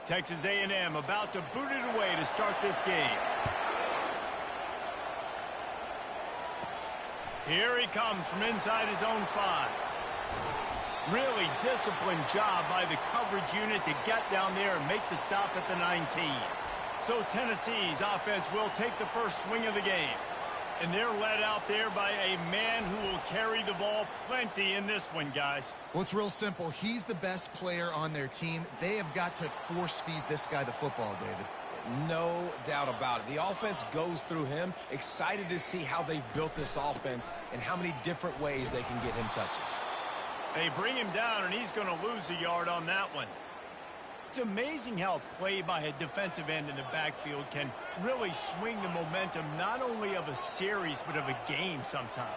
Texas A&M about to boot it away to start this game. Here he comes from inside his own 5. Really disciplined job by the coverage unit to get down there and make the stop at the 19. So Tennessee's offense will take the first swing of the game. And they're led out there by a man who will carry the ball plenty in this one, guys. Well, it's real simple. He's the best player on their team. They have got to force-feed this guy the football, David. No doubt about it. The offense goes through him. Excited to see how they've built this offense and how many different ways they can get him touches. They bring him down, and he's going to lose a yard on that one. It's amazing how play by a defensive end in the backfield can really swing the momentum not only of a series but of a game sometimes.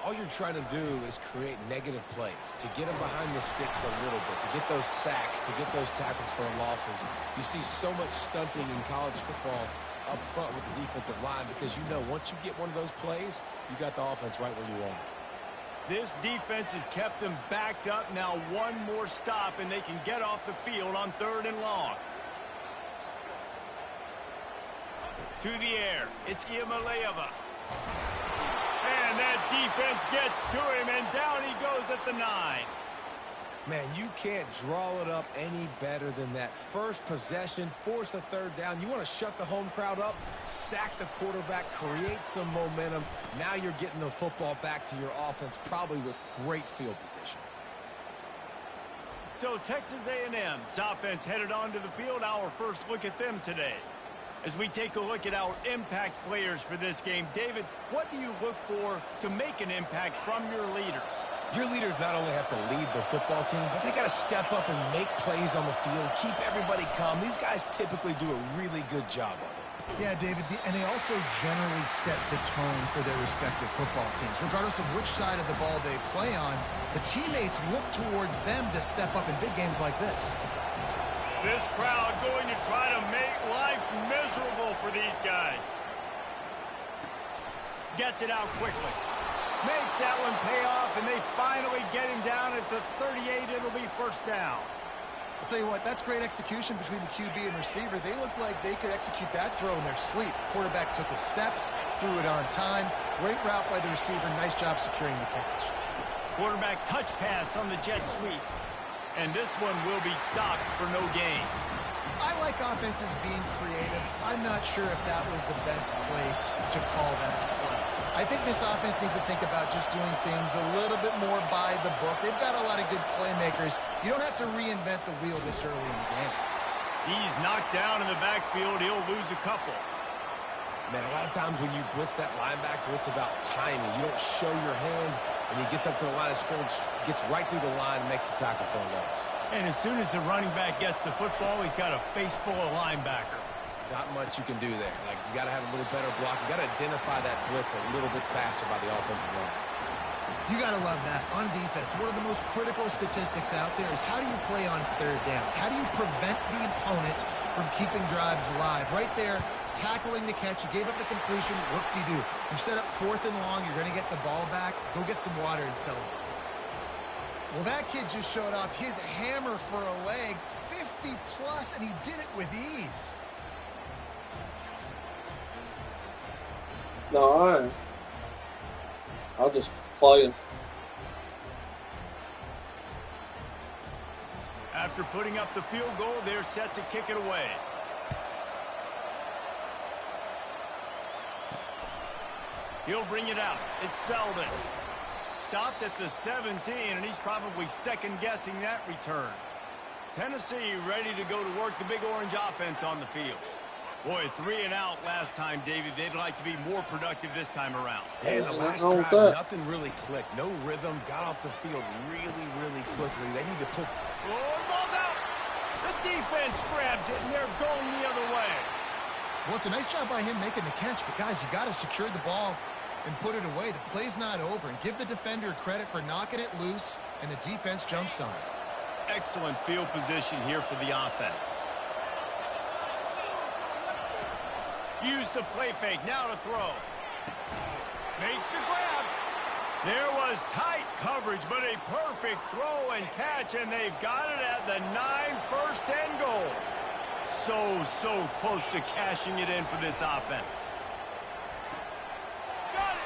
All you're trying to do is create negative plays, to get them behind the sticks a little bit, to get those sacks, to get those tackles for losses. You see so much stunting in college football up front with the defensive line because you know once you get one of those plays, you got the offense right where you want it. This defense has kept them backed up. Now one more stop, and they can get off the field on 3rd and long. To the air, it's Iamaleava. And that defense gets to him, and down he goes at the 9. Man, you can't draw it up any better than that. First possession, force a 3rd down. You want to shut the home crowd up, sack the quarterback, create some momentum. Now you're getting the football back to your offense, probably with great field position. So Texas A&M's offense headed onto the field. Our first look at them today. As we take a look at our impact players for this game, David, what do you look for to make an impact from your leaders? Your leaders not only have to lead the football team, but they got to step up and make plays on the field, keep everybody calm. These guys typically do a really good job of it. Yeah, David, and they also generally set the tone for their respective football teams. Regardless of which side of the ball they play on, the teammates look towards them to step up in big games like this. This crowd going to try to make life miserable for these guys. Gets it out quickly. Makes that one pay off, and they finally get him down at the 38. It'll be first down. I'll tell you what, that's great execution between the QB and receiver. They look like they could execute that throw in their sleep. Quarterback took his steps, threw it on time. Great route by the receiver. Nice job securing the catch. Quarterback touch pass on the jet sweep. And this one will be stopped for no gain. I like offenses being creative. I'm not sure if that was the best place to call that play. I think this offense needs to think about just doing things a little bit more by the book. They've got a lot of good playmakers. You don't have to reinvent the wheel this early in the game. He's knocked down in the backfield. He'll lose a couple. Man, a lot of times when you blitz that linebacker, it's about timing. You don't show your hand, and he gets up to the line of scrimmage, gets right through the line, and makes the tackle for a loss. And as soon as the running back gets the football, he's got a face full of linebacker. Not much you can do there. Like, you got to have a little better block. You got to identify that blitz a little bit faster by the offensive line. You got to love that. On defense, one of the most critical statistics out there is how do you play on 3rd down? How do you prevent the opponent from keeping drives alive? Right there, tackling the catch. You gave up the completion. What do you do? You set up 4th and long. You're going to get the ball back. Go get some water and celebrate. Well, that kid just showed off his hammer for a leg, 50-plus, and he did it with ease. No, I'll just play it. After putting up the field goal, they're set to kick it away. He'll bring it out. It's Selden. Stopped at the 17, and he's probably second-guessing that return. Tennessee ready to go to work the Big Orange offense on the field. Boy, 3 and out last time, David. They'd like to be more productive this time around. And the last drive, nothing really clicked. No rhythm. Got off the field really, really quickly. They need to put... Oh, the ball's out! The defense grabs it, and they're going the other way. Well, it's a nice job by him making the catch, but, guys, you got to secure the ball and put it away. The play's not over. And give the defender credit for knocking it loose, and the defense jumps on it. Excellent field position here for the offense. Use the play fake, now to throw. Makes the grab. There was tight coverage, but a perfect throw and catch, and they've got it at the 9, 1st and goal. so close to cashing it in for this offense. Got it.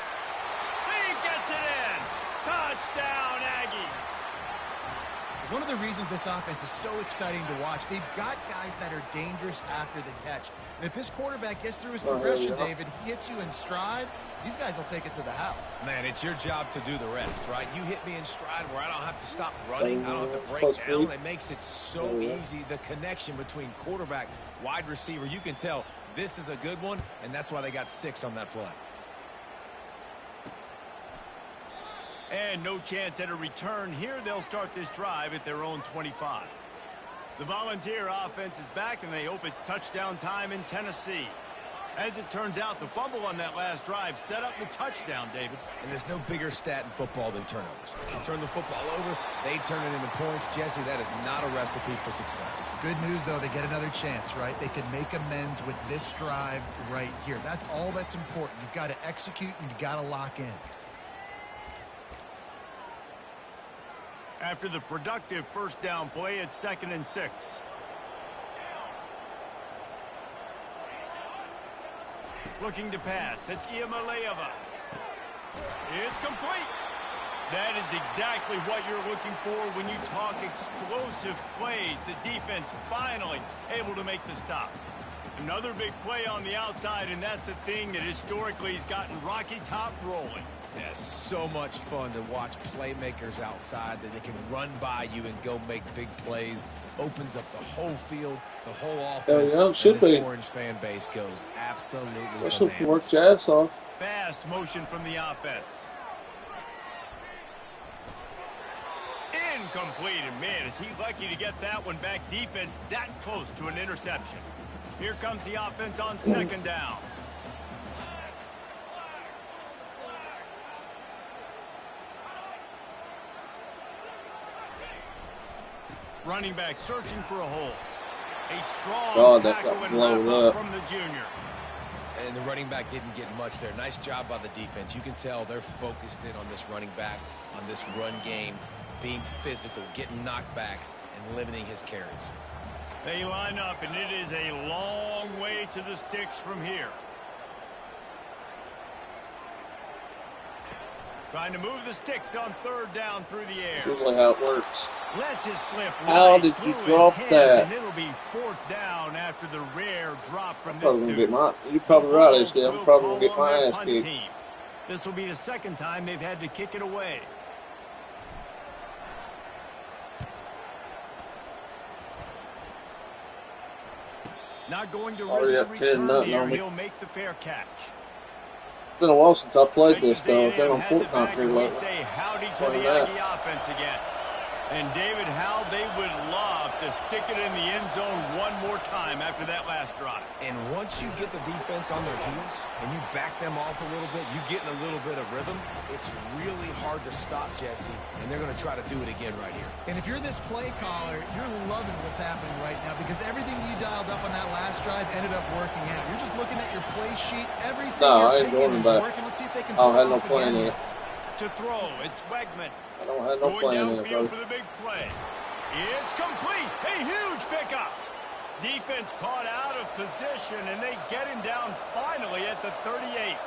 He gets it in. Touchdown, Aggies. One of the reasons this offense is so exciting to watch, they've got guys that are dangerous after the catch. And if this quarterback gets through his progression, David, he hits you in stride, these guys will take it to the house. Man, it's your job to do the rest, right? You hit me in stride where I don't have to stop running. I don't have to break down. It makes it so easy. The connection between quarterback, wide receiver, you can tell this is a good one, and that's why they got 6 on that play. And no chance at a return here. They'll start this drive at their own 25. The Volunteer offense is back, and they hope it's touchdown time in Tennessee. As it turns out, the fumble on that last drive set up the touchdown, David. And there's no bigger stat in football than turnovers. You turn the football over, they turn it into points. Jesse, that is not a recipe for success. Good news, though, they get another chance, right? They can make amends with this drive right here. That's all that's important. You've got to execute, and you've got to lock in. After the productive first down play, it's 2nd and 6. Looking to pass. It's Iamaleava. It's complete. That is exactly what you're looking for when you talk explosive plays. The defense finally able to make the stop. Another big play on the outside, and that's the thing that historically has gotten Rocky Top rolling. Yeah, so much fun to watch playmakers outside that they can run by you and go make big plays. Opens up the whole field, the whole offense. Yeah, should be. This Orange fan base goes absolutely Special bananas. work your ass off. Fast motion from the offense. Incomplete, and man, is he lucky to get that one back. Defense that close to an interception. Here comes the offense on 2nd down. Running back searching for a hole. A strong tackle and wrap up from the junior. And the running back didn't get much there. Nice job by the defense. You can tell they're focused in on this running back, on this run game, being physical, getting knockbacks, and limiting his carries. They line up, and it is a long way to the sticks from here. Trying to move the sticks on 3rd down through the air. Usually how it works. Lets it slip How right did through you drop his hands, that? and it'll be 4th down after the rare drop from this Probably dude. you're probably right, Ashley. I'm probably going to get my ass kicked. This will be the 2nd time they've had to kick it away. Not going to risk a return here. He'll make the fair catch. It's been a while since I played this, though. I've been on Fortnite pretty We long. say howdy to the Aggie offense again. And David, how they would love to stick it in the end zone one more time after that last drive. And once you get the defense on their heels and you back them off a little bit, you get in a little bit of rhythm, it's really hard to stop, Jesse, and they're going to try to do it again right here. And if you're this play caller, you're loving what's happening right now because everything you dialed up on that last drive ended up working out. You're just looking at your play sheet. Everything you're picking is working. Let's see if they can pull it off again. To throw, it's Wegman. I don't have no plan in it, downfield for the big play. It's complete. A huge pickup. Defense caught out of position, and they get him down finally at the 38.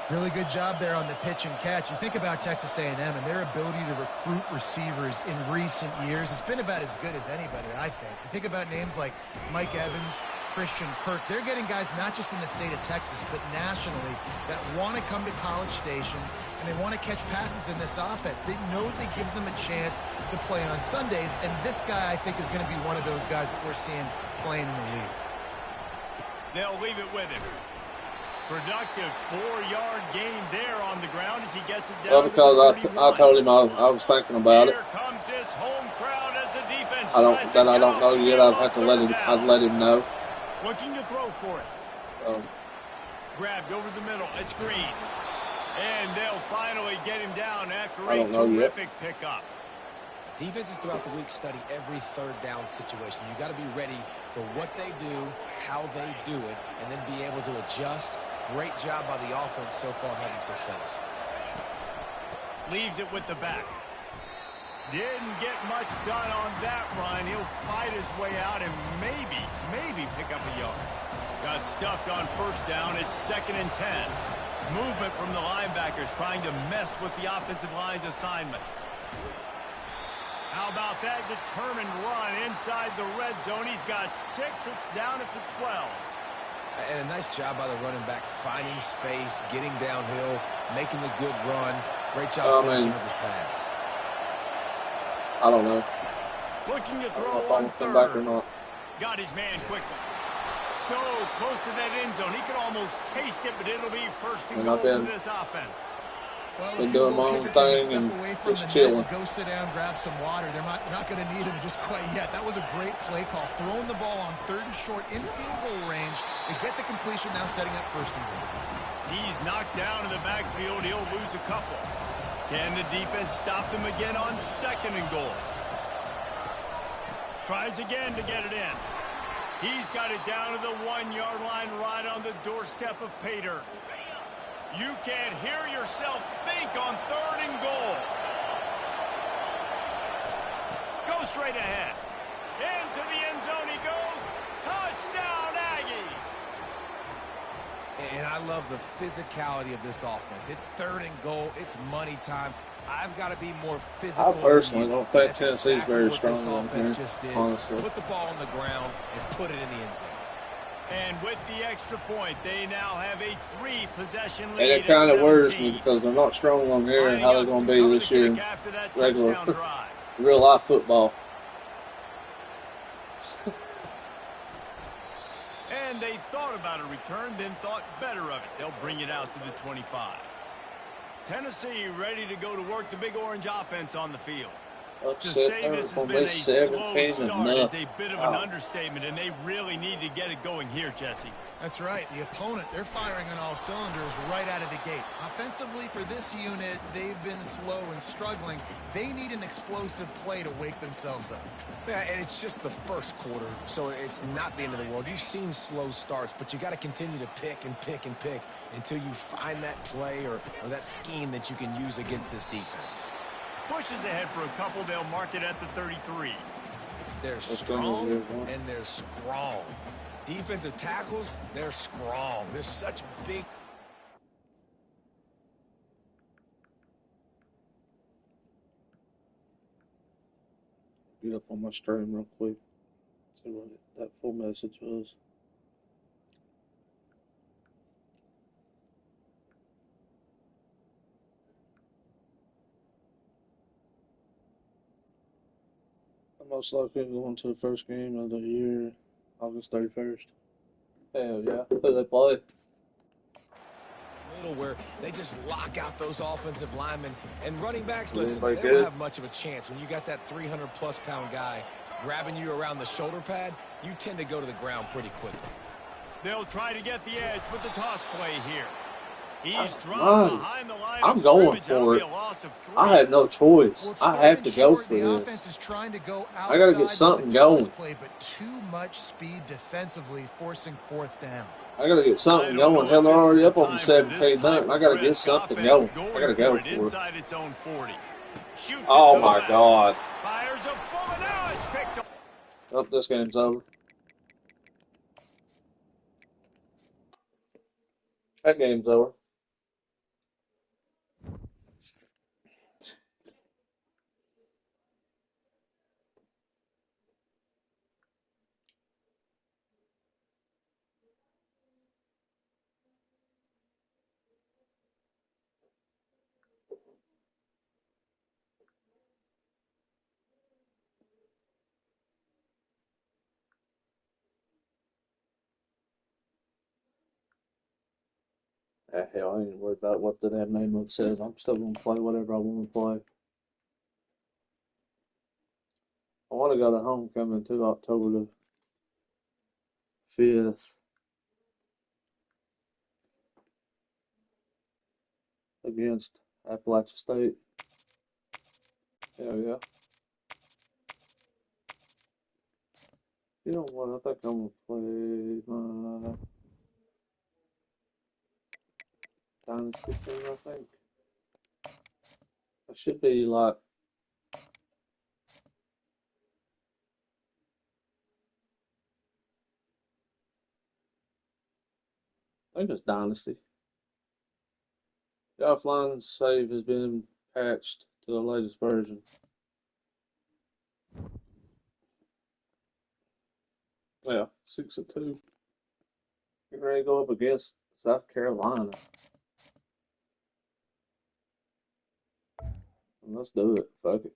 Really good job there on the pitch and catch. You think about Texas A&M and their ability to recruit receivers in recent years. It's been about as good as anybody, I think. You think about names like Mike Evans, Christian Kirk. They're getting guys not just in the state of Texas, but nationally that want to come to College Station and they want to catch passes in this offense. They knows they gives them a chance to play on Sundays, and this guy, I think, is going to be one of those guys that we're seeing playing in the league. They'll leave it with him. Productive 4-yard gain there on the ground as he gets it down. Well, because I told him I was thinking about it. Here comes this home crowd as the defense I don't know yet. I'll have to let him know. Looking to throw for it. Grabbed over the middle. It's Green. And they'll finally get him down after a terrific pickup. Defenses throughout the week study every 3rd down situation. You got to be ready for what they do, how they do it, and then be able to adjust. Great job by the offense so far having success. Leaves it with the back. Didn't get much done on that run. He'll fight his way out and maybe pick half a yard. Got stuffed on first down. It's 2nd and 10. Movement from the linebackers trying to mess with the offensive line's assignments. How about that determined run inside the red zone? He's got 6. It's down at the 12. And a nice job by the running back, finding space, getting downhill, making the good run. Great job finishing with his pads. I don't know. Looking to throw on third. Back or not. Got his man quickly. So close to that end zone. He could almost taste it, but it'll be 1st and goal for this offense. Well, been doing my own thing and just chilling. Go sit down, grab some water. They're not going to need him just quite yet. That was a great play call. Throwing the ball on 3rd and short in field goal range. They get the completion, now setting up 1st and goal. He's knocked down in the backfield. He'll lose a couple. Can the defense stop them again on 2nd and goal? Tries again to get it in. He's got it down to the 1-yard line right on the doorstep of Pater. You can't hear yourself think on 3rd and goal. Go straight ahead. Into the end zone he goes. Touchdown, Aggies. And I love the physicality of this offense. It's 3rd and goal. It's money time. I've got to be more physical. I personally don't think Tennessee's very strong on here, honestly. Put the ball on the ground and put it in the end zone. And with the extra point, they now have a 3-possession lead. And it kind of worries me because they're not strong on here and how they're going to be this year in regular real-life football. And they thought about a return, then thought better of it. They'll bring it out to the 25. Tennessee ready to go to work the Big Orange offense on the field. To say this has been a slow start is a bit of an understatement, and they really need to get it going here, Jesse. That's right. The opponent, they're firing on all cylinders right out of the gate. Offensively, for this unit, they've been slow and struggling. They need an explosive play to wake themselves up. Yeah, and it's just the first quarter, so it's not the end of the world. You've seen slow starts, but you got to continue to pick and pick and pick until you find that play or that scheme that you can use against this defense. Pushes ahead for a couple. They'll mark it at the 33. They're strong, and they're strong. Defensive tackles, they're strong. They're such big. Get up on my stream real quick. See what that full message was. I'm most likely going to the first game of the year, August 31st. Hell yeah. Who they play? Where they just lock out those offensive linemen and running backs. Listen, they don't have much of a chance when you got that 300-plus pound guy grabbing you around the shoulder pad. You tend to go to the ground pretty quickly. They'll try to get the edge with the toss play here. He's dropped behind the line. I'm going for it. I had no choice. I have to go for this. I got to get something going. Play, but too much speed defensively, forcing 4th down. I got to get something going. Hell, they're already up on the 17 nothing. I got to get something going. I got to go for it. Inside its own 40. Oh my God. Fires a bullet. Now it's picked up. Oh, this game's over. That game's over. Hell, I ain't worried about what the damn name of it says. I'm still going to play whatever I want to play. I want to go to homecoming too, October the 5th. Against Appalachia State. Hell yeah. You know what? I think I'm going to play my Dynasty thing, I think. I should be like think it's Dynasty. The offline save has been patched to the latest version. Yeah, 6-2. Getting ready to go up against South Carolina. Let's do it. Fuck it.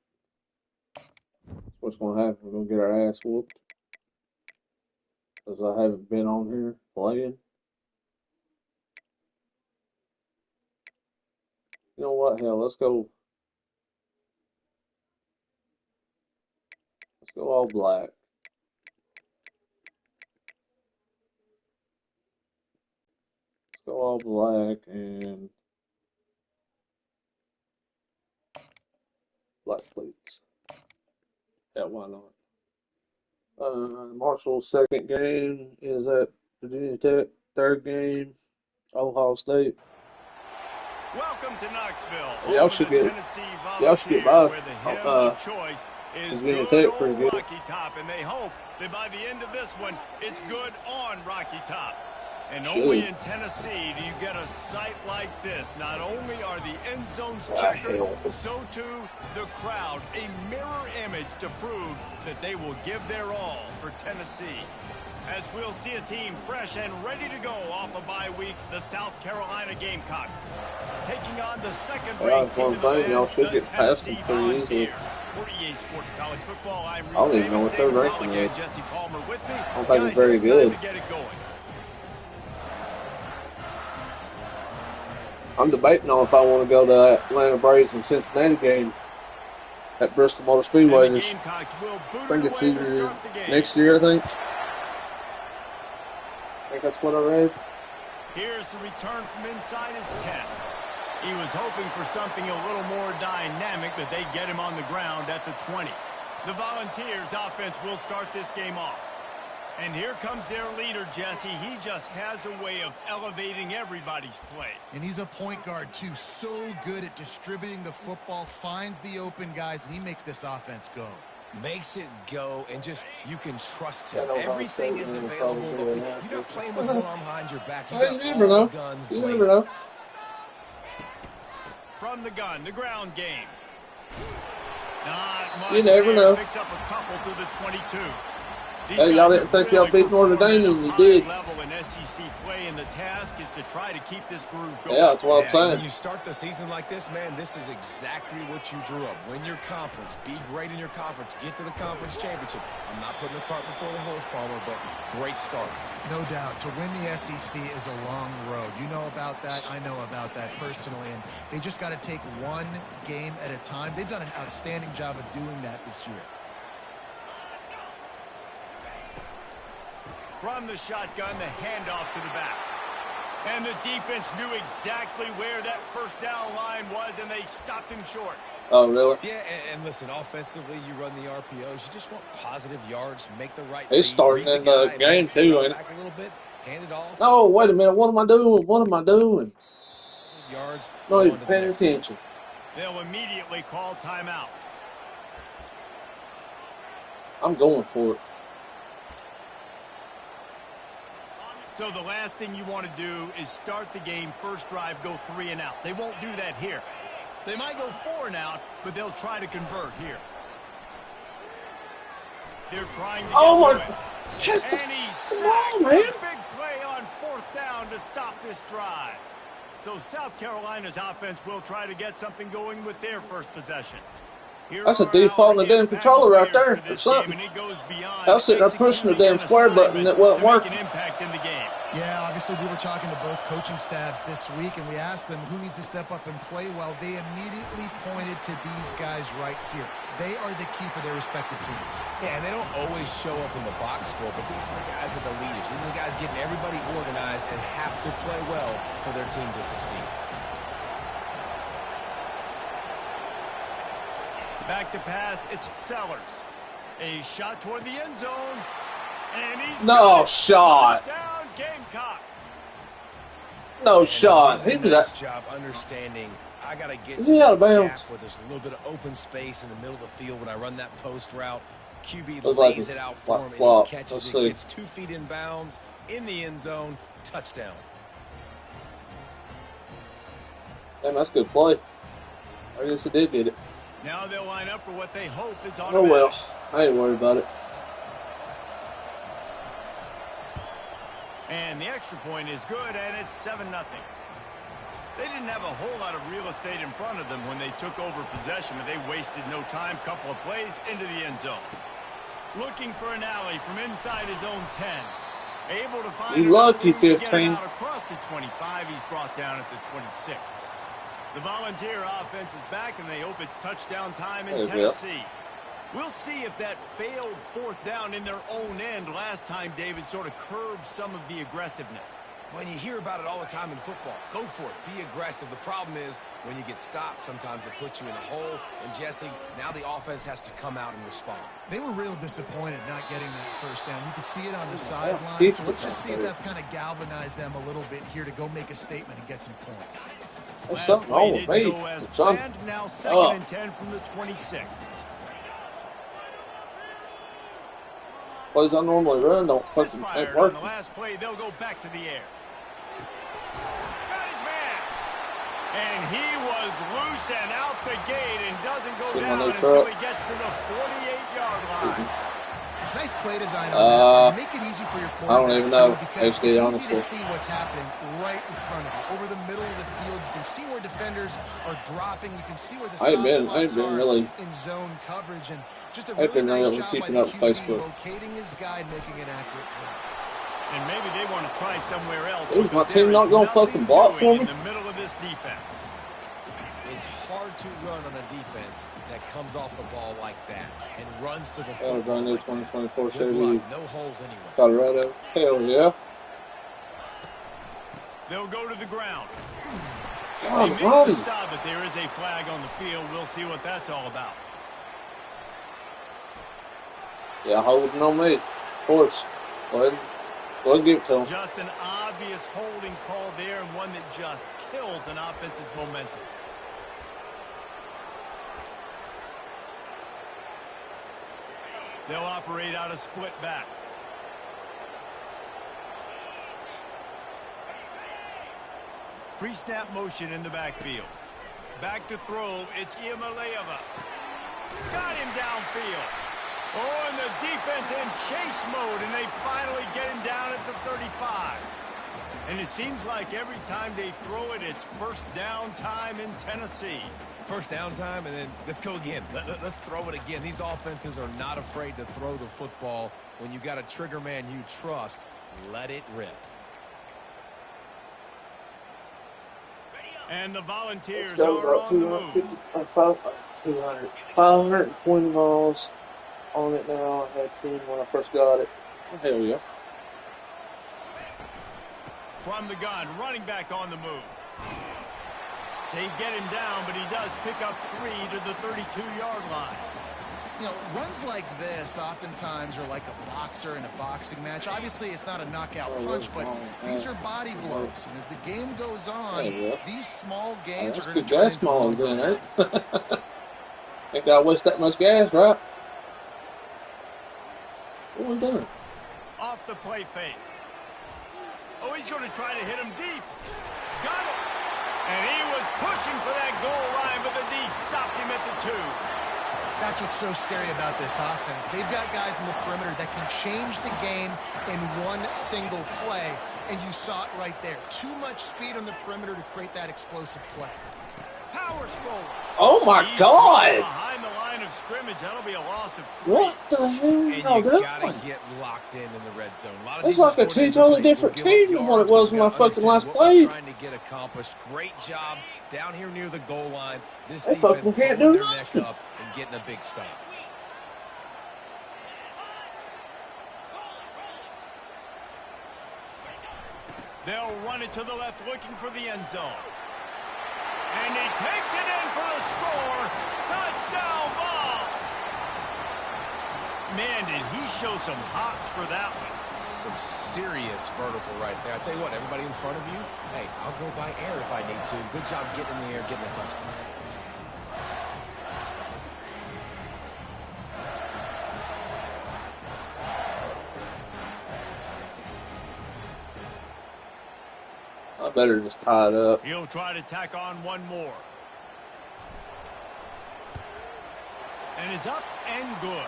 That's what's going to happen. We're going to get our ass whooped. Because I haven't been on here playing. You know what? Hell, let's go. Let's go all black. Let's go all black and black pleats. Yeah, why not? Marshall's second game is at Virginia Tech. Third game, Ohio State. Welcome to Knoxville. Y'all should get by. Where the hymn of choice is Virginia good Tech pretty old good. Rocky Top, and they hope that by the end of this one, it's good on Rocky Top. And only in Tennessee do you get a sight like this. Not only are the end zones checkered, so too the crowd. A mirror image to prove that they will give their all for Tennessee. As we'll see a team fresh and ready to go off a bye week, the South Carolina Gamecocks. Taking on the second-ranked team in the land, y'all should the get past them Tennessee pretty easily. Volunteers. For EA Sports College Football, I'm I don't even know what their David ranking Mulligan, is. Jesse Palmer with me. I don't think it's very Guys, good. time to get it going. I'm debating on if I want to go to that Atlanta Braves and Cincinnati game at Bristol Motor Speedway. And the I Gamecocks will boot think it it's away to either start the game. next year, I think. I think that's what I read. Here's the return from inside his 10. He was hoping for something a little more dynamic, but they get him on the ground at the 20. The Volunteers offense will start this game off. And here comes their leader, Jesse. He just has a way of elevating everybody's play. And he's a point guard, too. So good at distributing the football, finds the open guys, and he makes this offense go. Makes it go, and just, you can trust him. Yeah, no, Everything is I'm available. probably You're not playing with one arm behind your back. You Hey, got you never all know. the guns You blazing. never know. From the gun, the ground game. Not much. You never there. know. Picks up a couple to the 22. These Hey, y'all guys didn't have think y'all really beat Notre performed Dame, at and you a did. high level in SEC play, and the task is to try to keep this groove going. Yeah, that's what I'm When saying. you start the season like this, man, this is exactly what you drew up. Win your conference. Be great in your conference. Get to the conference championship. I'm not putting the cart before the horse, Palmer, but great start. No doubt. To win the SEC is a long road. You know about that. I know about that personally. And they just got to take one game at a time. They've done an outstanding job of doing that this year. From the shotgun, the handoff to the back. And the defense knew exactly where that first down line was, and they stopped him short. Oh, really? Yeah, and listen, offensively, you run the RPOs. You just want positive yards, make the right He's read, starting read in the guy, game, and too, drop ain't he? back a little bit, hand it off. Oh, wait a minute. What am I doing? What am I doing? Yards, Not go even on to the paying next play. attention. They'll immediately call timeout. I'm going for it. So the last thing you want to do is start the game, first drive, go 3 and out. They won't do that here. They might go 4 and out, but they'll try to convert here. They're trying to get Oh, to my. it. Yes, And he's come on, sacked. man. A big play on 4th down to stop this drive. So South Carolina's offense will try to get something going with their first possession. Here That's a are default our in the damn impact controller right players there for or this something. game, and it goes beyond I was sitting there pushing the damn executing an square button assignment that wasn't to make working. an impact in the game. Yeah, obviously we were talking to both coaching staffs this week, and we asked them who needs to step up and play well. They immediately pointed to these guys right here. They are the key for their respective teams. Yeah, and they don't always show up in the box score, but these are the guys that are the leaders. These are the guys getting everybody organized and have to play well for their team to succeed. Back to pass, it's Sellers. A shot toward the end zone. And he's No got it. shot. Touchdown, Gamecocks. No And shot. he He did a was nice job understanding I got to get Is to he out of that bounds? gap where there's a little bit of open space in the middle of the field when I run that post route. QB Looks like lays it's it out for like him, and flop. he catches Let's it, see. gets 2 feet in bounds, in the end zone, touchdown. Damn, that's a good play. I guess it did get it. Now they'll line up for what they hope is Oh automatic. well, I ain't worried about it. And the extra point is good, and it's 7-0. They didn't have a whole lot of real estate in front of them when they took over possession, but they wasted no time. Couple of plays into the end zone. Looking for an alley from inside his own 10. Able to find You enough lucky, room to get it 15. out across the 25. He's brought down at the 26. The Volunteer offense is back, and they hope it's touchdown time in Tennessee. We'll see if that failed fourth down in their own end last time, David, sort of curbed some of the aggressiveness. When you hear about it all the time in football, go for it. Be aggressive. The problem is when you get stopped, sometimes it puts you in a hole. And, Jesse, now the offense has to come out and respond. They were real disappointed not getting that first down. You could see it on the sideline. So let's just see if that's kind of galvanized them a little bit here to go make a statement and get some points. There's something wrong with me. Now 2nd and 10 from the 26. Plays I normally run don't fucking Misfired work. on the last play, they'll go back to the air. Got his man. And he was loose and out the gate and doesn't go down until he gets to the 48-yard line. Nice play design on that. Make it easy for your quarterback. I don't even know, because actually, it's honestly. easy to see what's happening right in front of you. Over the middle of the field, you can see where defenders are dropping. You can see where the soft spots are really in zone coverage. And just a I've really been nice really job keeping by up the with QB Facebook. locating his guy and making an accurate throw. And maybe they want to try somewhere else. Dude, my team not gonna fucking block for me? In the middle of this defense. It's hard to run on a defense that comes off the ball like that and runs to the That was football on this like that. 2024 Good Chevy luck. No holes anywhere. Colorado. Hell yeah. They'll go to the ground. God, They make the stop, but there is a flag on the field. We'll see what that's all about. Yeah, holding on me. Of course. Go ahead and give it to him. Just an obvious holding call there, and one that just kills an offense's momentum. They'll operate out of split backs. Pre-snap motion in the backfield. Back to throw, it's Iamaleava. Got him downfield. Oh, and the defense in chase mode, and they finally get him down at the 35. And it seems like every time they throw it, it's first down time in Tennessee. First down time, and then let's go again. Let's throw it again. These offenses are not afraid to throw the football. When you got a trigger man you trust, let it rip. And the Volunteers Got are about on the move. 520 miles on it now. I had 10 when I first got it. Hell yeah. From the gun, running back on the move. They get him down, but he does pick up 3 to the 32-yard line. You know, runs like this oftentimes are like a boxer in a boxing match. Obviously, it's not a knockout punch, but these are body blows. And as the game goes on, these small gains are going to turn into long runs. Ain't got to waste that much gas, right? What are we doing? Off the play fake. Oh, he's going to try to hit him deep. Got it. And he was pushing for that goal line, but the D stopped him at the 2. That's what's so scary about this offense. They've got guys in the perimeter that can change the game in one single play, and you saw it right there. Too much speed on the perimeter to create that explosive play. Powers forward. Oh my He's God! behind the line of scrimmage. That'll be a loss of 3. What the hell And are y'all you doing? gotta get locked in the red zone. A lot of It's like a totally different team than what it was when I fucking last played. Trying to get accomplished. Great job down here near the goal line. This They defense fucking can't pulling do their neck nothing. up and getting a big stop. They'll run it to the left, looking for the end zone. And he takes it in for the score. Touchdown ball. Man, did he show some hops for that one. Some serious vertical right there. I tell you what, everybody in front of you, hey, I'll go by air if I need to. Good job getting in the air, getting a touchdown. I better just tie it up. He'll try to tack on one more. And it's up and good.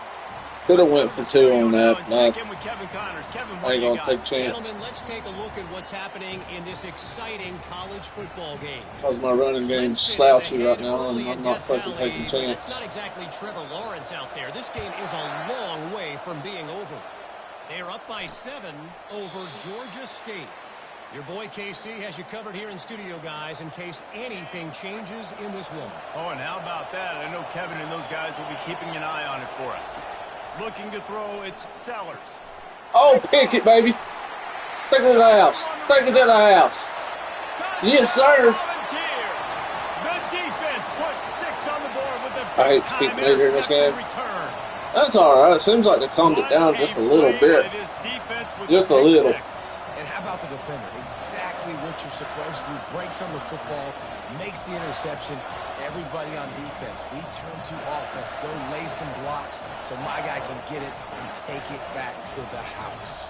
Could have went for 2 on that. Check in with Kevin Connors. Kevin, I ain't going to take a chance. Gentlemen, let's take a look at what's happening in this exciting college football game. Because my running game's slouchy right now, and I'm not fucking taking a chance. It's not exactly Trevor Lawrence out there. This game is a long way from being over. They're up by 7 over Georgia State. Your boy KC has you covered here in studio, guys, in case anything changes in this one. Oh, and how about that? I know Kevin and those guys will be keeping an eye on it for us. Looking to throw, it's Sellers. Oh, pick it, baby. Take it to the house. Take it to the house. Yes, sir. The defense puts 6 on the board with the I hate to keep measuring this game. That's all right. It seems like they calmed it down just a little bit. Just a little. And how about the defender? Exactly what you're supposed to do. Breaks on the football, makes the interception. Everybody on defense, we turn to offense. Go lay some blocks so my guy can get it and take it back to the house.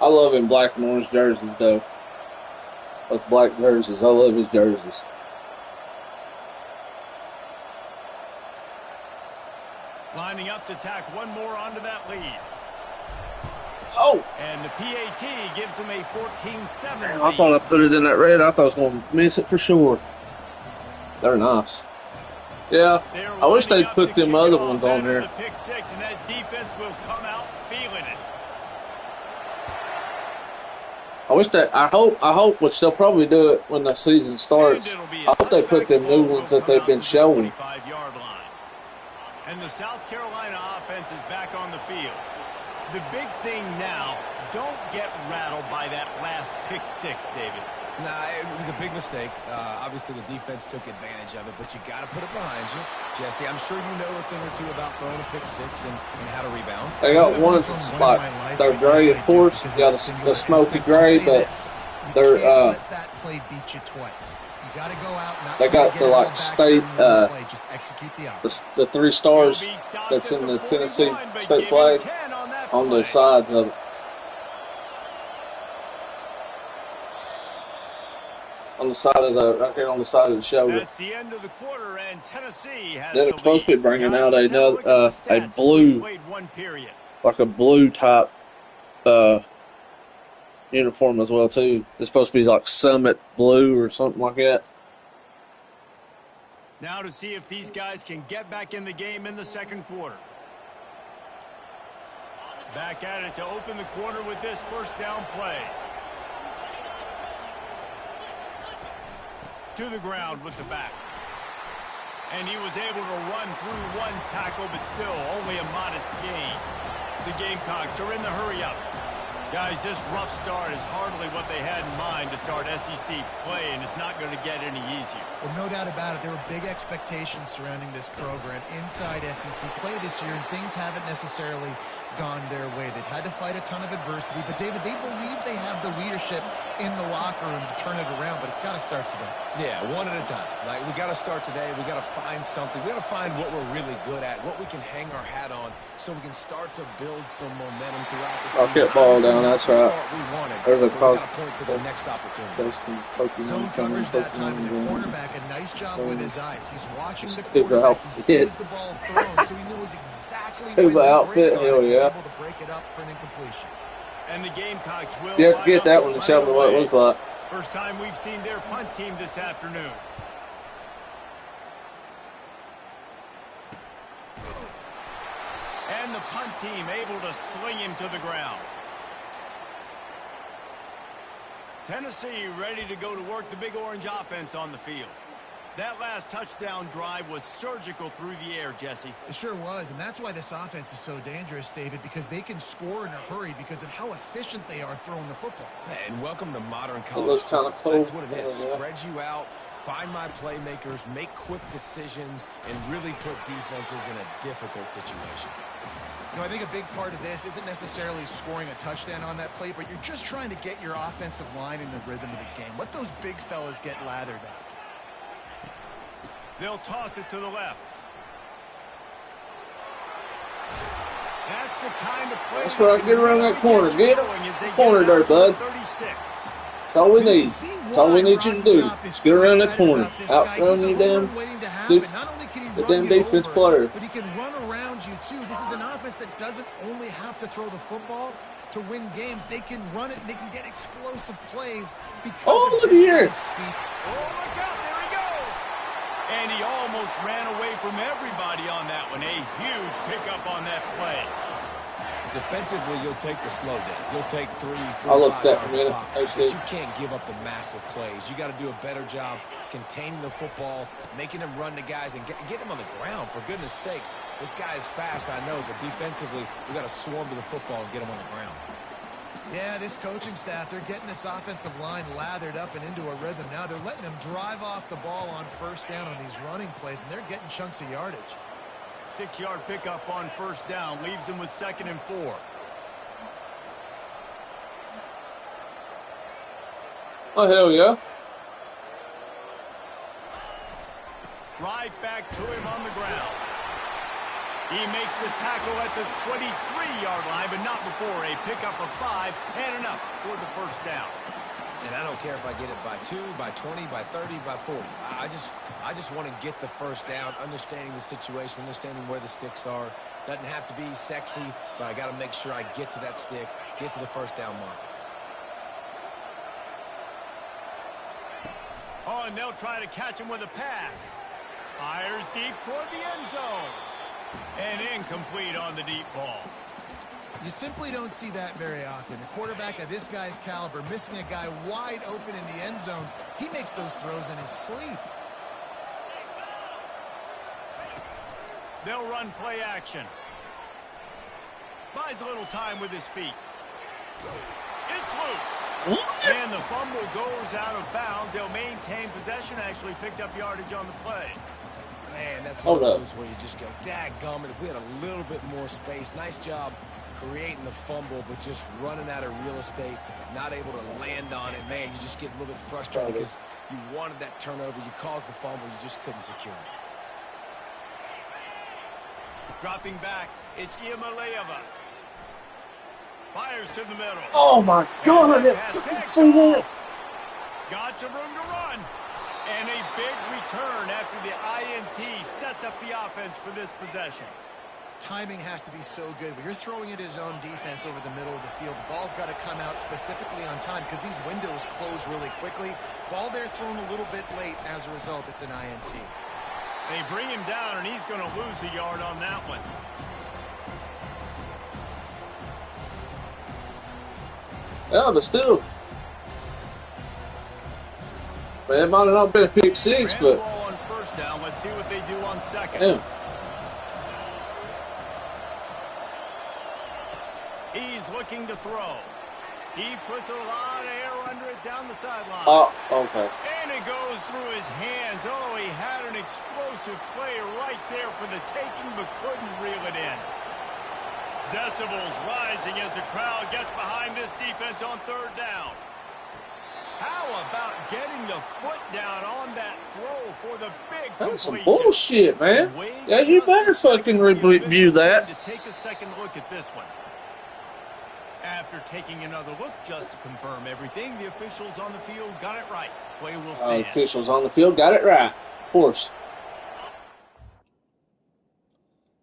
I love him black and orange jerseys, though. Those black jerseys. I love his jerseys. Lining up to tack one more onto that lead. Oh! And the PAT gives them a 14-7 lead. I thought I put it in that red. I thought I was going to miss it for sure. They're nice. Yeah, I wish they'd put them other ones on there. The pick 6, and that defense will come out feeling it. I hope, which they'll probably do it when the season starts. I hope they put them new ones that they've been showing. And the South Carolina offense is back on the field. The big thing now, don't get rattled by that last pick 6, David. Nah, it was a big mistake. Obviously, the defense took advantage of it, but you got to put it behind you. Jesse, I'm sure you know a thing or two about throwing a pick 6 and how to rebound. They got ones that's like, they're gray, of course. You got the smoky gray, but they're, let that play beat you twice. You got to go out and they got the, like, state, just execute the 3 stars that's in the Tennessee state flag on the sides of it. On the side of right here on the side of the shoulder. That's the end of the quarter, and Tennessee has Then it's supposed to be bringing out a blue, like a blue type uniform as well too. It's supposed to be like Summit Blue or something like that. Now to see if these guys can get back in the game in the second quarter. Back at it to open the quarter with this first down play. To the ground with the back. And he was able to run through one tackle, but still only a modest gain. The Gamecocks are in the hurry-up. Guys, this rough start is hardly what they had in mind to start SEC play, and it's not going to get any easier. Well, no doubt about it. There were big expectations surrounding this program inside SEC play this year, and things haven't necessarily gone their way. They've had to fight a ton of adversity, but David, they believe they have the leadership in the locker room to turn it around, but it's got to start today. Yeah, one at a time. Like, we got to start today. We got to find something. We got to find what we're really good at, what we can hang our hat on, so we can start to build some momentum throughout the season. Get ball down, that's right. There's a point to the next opportunity. Zone coverage that time, and the cornerback, a nice job with his eyes. He's watching the quarterback. He sees the ball thrown, so he knows exactly when to break on it. He's able to break it up for an incompletion. And the Gamecocks will. You have to get that one to show me what it looks like. First time we've seen their punt team this afternoon. And the punt team able to sling him to the ground. Tennessee ready to go to work the Big Orange offense on the field. That last touchdown drive was surgical through the air, Jesse. It sure was, and that's why this offense is so dangerous, David, because they can score in a hurry because of how efficient they are throwing the football. And welcome to modern college football. That's what it is. Spread you out, find my playmakers, make quick decisions, and really put defenses in a difficult situation. You know, I think a big part of this isn't necessarily scoring a touchdown on that play, but you're just trying to get your offensive line in the rhythm of the game. Let those big fellas get lathered up. They'll toss it to the left. That's the kind of play. That's right. Get around that corner. Get it. Corner there, bud. 6. That's all we need. That's all we need you to do. Just get around that corner. Outrun the damn defense player. But he can run around you, too. This is an offense that doesn't only have to throw the football to win games. They can run it, and they can get explosive plays because of this guy's speed. Oh, look out. There he goes. And he almost ran away from everybody on that one. A huge pickup on that play. Defensively, you'll take the slow down. You'll take 3, 4, I'll look 5 that yards minute. a pop. But you can't give up the massive plays. You got to do a better job containing the football, making him run to guys, and get him on the ground. For goodness sakes, this guy is fast, I know, but defensively, we got to swarm to the football and get him on the ground. Yeah, this coaching staff, they're getting this offensive line lathered up and into a rhythm. Now they're letting them drive off the ball on first down on these running plays, and they're getting chunks of yardage. 6-yard pickup on first down leaves them with 2nd and 4. Oh, hell yeah. Right back to him on the ground. He makes the tackle at the 23-yard line, but not before a pickup of 5 and enough for the first down. And I don't care if I get it by 2, by 20, by 30, by 40. I just want to get the first down, understanding the situation, understanding where the sticks are. Doesn't have to be sexy, but I got to make sure I get to that stick, get to the first down mark. Oh, and they'll try to catch him with a pass. Fires deep toward the end zone. And incomplete on the deep ball. You simply don't see that very often. A quarterback of this guy's caliber missing a guy wide open in the end zone. He makes those throws in his sleep. They'll run play action. Buys a little time with his feet. It's loose. And the fumble goes out of bounds. They'll maintain possession. Actually picked up yardage on the play. Man, that's one of those where you just go, dadgummit, if we had a little bit more space. Nice job creating the fumble, but just running out of real estate, not able to land on it. Man, you just get a little bit frustrated because you wanted that turnover. You caused the fumble. You just couldn't secure it. Dropping back, it's Iamaleava. Fires to the middle. Oh, my God, I didn't fucking see that. Got some room to run. And a big return after the INT sets up the offense for this possession. Timing has to be so good. When you're throwing at his own defense over the middle of the field, the ball's got to come out specifically on time because these windows close really quickly. Ball there thrown a little bit late. As a result, it's an INT. They bring him down, and he's going to lose a yard on that one. Yeah, but still. Man, it might have not been a pick six, Ran but... the ball on first down. Let's see what they do on second. Damn. He's looking to throw. He puts a lot of air under it down the sideline. Oh, okay. And it goes through his hands. Oh, he had an explosive play right there for the taking, but couldn't reel it in. Decibels rising as the crowd gets behind this defense on third down. How about getting the foot down on that throw for the big That's some completion? bullshit, man. Yeah, you better fucking review that. To take a second look at this one. After taking another look just to confirm everything, the officials on the field got it right. Play will stand. Officials on the field got it right. Of course.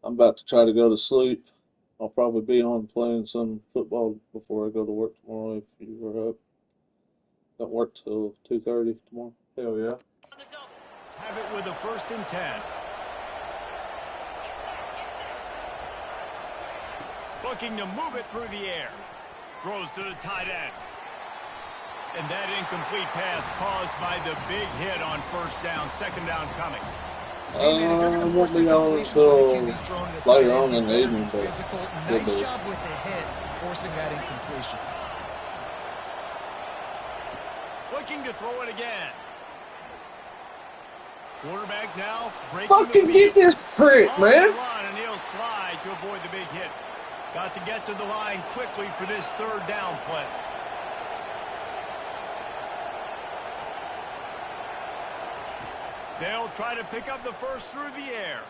I'm about to try to go to sleep. I'll probably be on playing some football before I go to work tomorrow if you were up. Don't work till 2:30 tomorrow. Hell yeah. Have it with a 1st and 10. Looking to move it through the air. Throws to the tight end. And that incomplete pass caused by the big hit on first down. Second down coming. Won't be on until later on in the evening. But nice job with the hit, forcing that incompletion. Looking to throw it again. Quarterback now breaking fucking get this prick, man. And he'll slide to avoid the big hit. Got to get to the line quickly for this third down play. They'll try to pick up the first through the air.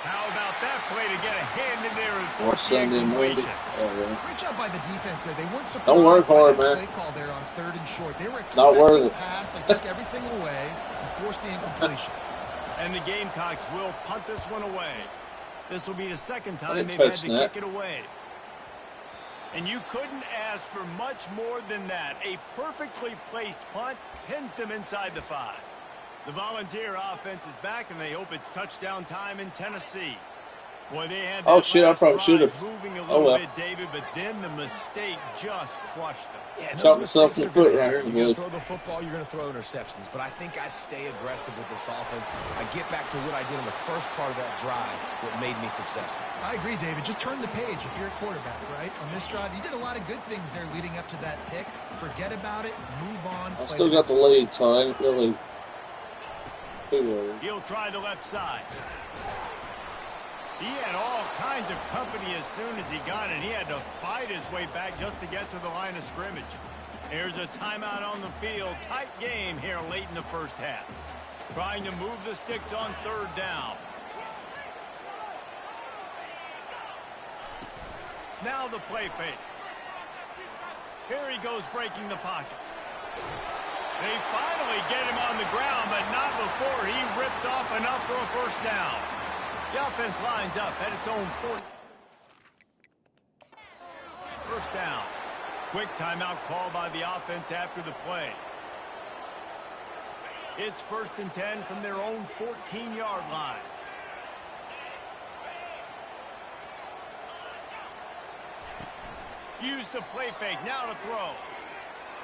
How about that play to get a hand in there and Or force the Sunday maybe. incompletion? Oh, yeah. Great job by the defense there. They weren't Don't work surprised by hard, that man. play call there on 3rd and short. They were Not worth expecting it. a pass. They took everything away and forced the incompletion. And the Gamecocks will punt this one away. This will be the second time didn't they've had touch to that. kick it away. And you couldn't ask for much more than that. A perfectly placed punt pins them inside the 5. The Volunteer offense is back, and they hope it's touchdown time in Tennessee. Boy, they had that Oh, shit, I last probably drive should've. moving a Oh, little well. bit, David, but then the mistake just crushed them. Yeah, and Shot those myself in mistakes the are foot gonna right happen. here, You're going boys. to throw the football, you're going to throw interceptions. But I think I stay aggressive with this offense. I get back to what I did in the first part of that drive that made me successful. I agree, David. Just turn the page if you're a quarterback, right? On this drive, you did a lot of good things there leading up to that pick. Forget about it. Move on. I play still got the next lead, so I ain't really too worried. He'll try the left side. He had all kinds of company as soon as he got it. He had to fight his way back just to get to the line of scrimmage. There's a timeout on the field. Tight game here late in the first half. Trying to move the sticks on 3rd down. Now the play fake. Here he goes breaking the pocket. They finally get him on the ground, but not before he rips off enough for a first down. The offense lines up at its own 40. First down. Quick timeout call by the offense after the play. It's 1st and 10 from their own 14-yard line. Use the play fake. Now to throw.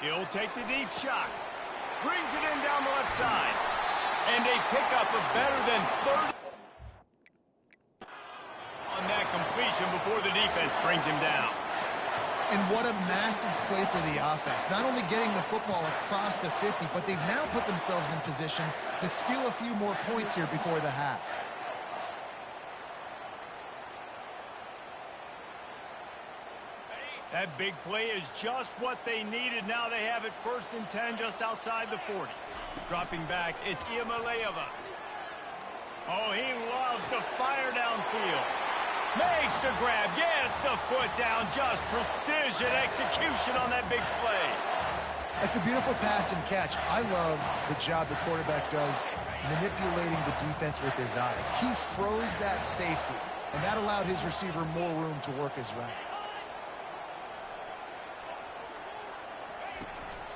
He'll take the deep shot. Brings it in down the left side. And a pickup of better than 30 on that completion before the defense brings him down. And what a massive play for the offense. Not only getting the football across the 50, but they've now put themselves in position to steal a few more points here before the half. That big play is just what they needed. Now they have it 1st and 10 just outside the 40. Dropping back, it's Imaleva. Oh, he loves to fire downfield. Makes the grab, gets the foot down. Just precision execution on that big play. That's a beautiful pass and catch. I love the job the quarterback does manipulating the defense with his eyes. He froze that safety, and that allowed his receiver more room to work his route.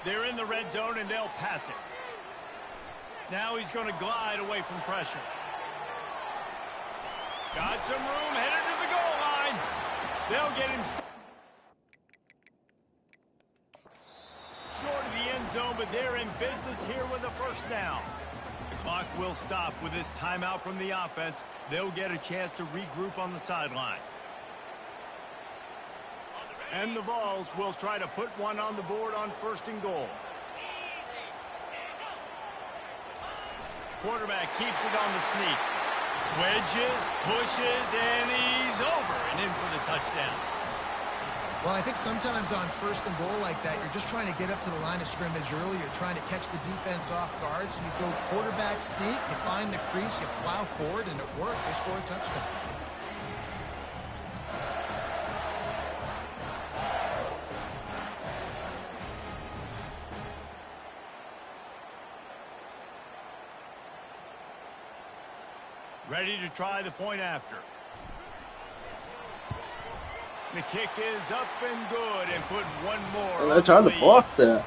They're in the red zone, and they'll pass it. Now he's going to glide away from pressure. Got some room, headed to the goal line. They'll get him short of the end zone, but they're in business here with a first down. The clock will stop with this timeout from the offense. They'll get a chance to regroup on the sideline. And the Vols will try to put one on the board on 1st and goal. Quarterback keeps it on the sneak. Wedges, pushes, and he's over and in for the touchdown. Well, I think sometimes on 1st and goal like that, you're just trying to get up to the line of scrimmage early. You're trying to catch the defense off guard. So you go quarterback sneak, you find the crease, you plow forward, and it worked. They score a touchdown. Ready to try the point after. The kick is up and good, and put one more. Oh, they're trying to block that.